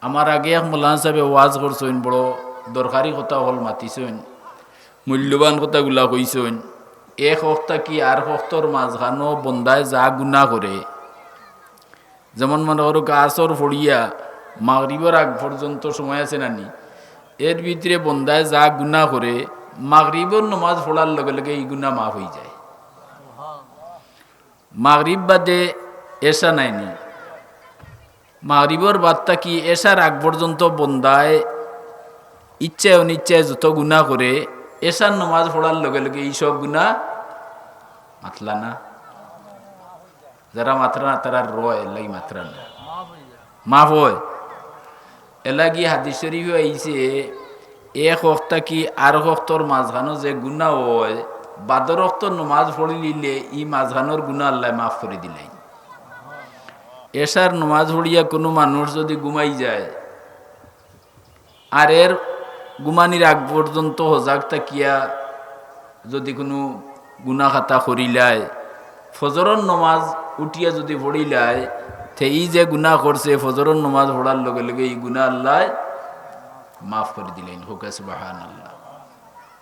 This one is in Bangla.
আমার আগে এক মৌলানা সাহেবে ওয়াজ করছেন, বড় দরকারি কথা হল মাতিছেন, মূল্যবান কথাগুলা কইছেন। এক হপ্তাহ কি আর হপ্তর মাঝখানো বন্দায় যা গুণা করে, যেমন মনে করো গাছর ফড়িয়া মাগরিবের আগ পর্যন্ত সময় আছে নানি, এর ভিতরে বন্দায় যা গুণা করে মাগরিবের নমাজ পড়ার লগে লগে এই গুণা মাফ হয়ে যায়। মাগরিব বাদে এসা নাইনি, মাগরিবর বাদটা কি এসার আগ পর্যন্ত বন্দায় ইচ্ছায় অনিচ্ছায় যত গুণা করে এসার নমাজ পড়ার লগে লগে এইসব গুণা মাতলা না। যারা মাত্রা না তারা রয় এলাই মাত্রা না, মাফ হয়। এলাগি হাদিস শরীফ আইছে এক হপ্তাহ কি আর হপ্তর মাঝখানো যে গুণা হয়, বাদর হপ্তর নমাজ পড়ি লিলে ই মাঝখানোর গুণা আল্লাহ মাফ করে দিলেন। এসার নমাজ পড়িয়া কোনো মানুষ যদি ঘুমাই যায় আর এর ঘুমানির আগ পর্যন্ত সজাগ থাকিয়া যদি কোনো গুণা খাতা করিলায়, ফজরের নমাজ উঠিয়া যদি পড়িলায়, তে এই যে গুণা করছে ফজরের নমাজ পড়ার লগে লগে এই গুণা আল্লাহ মাফ করে দিলেন। হোক সুবহানাল্লাহ।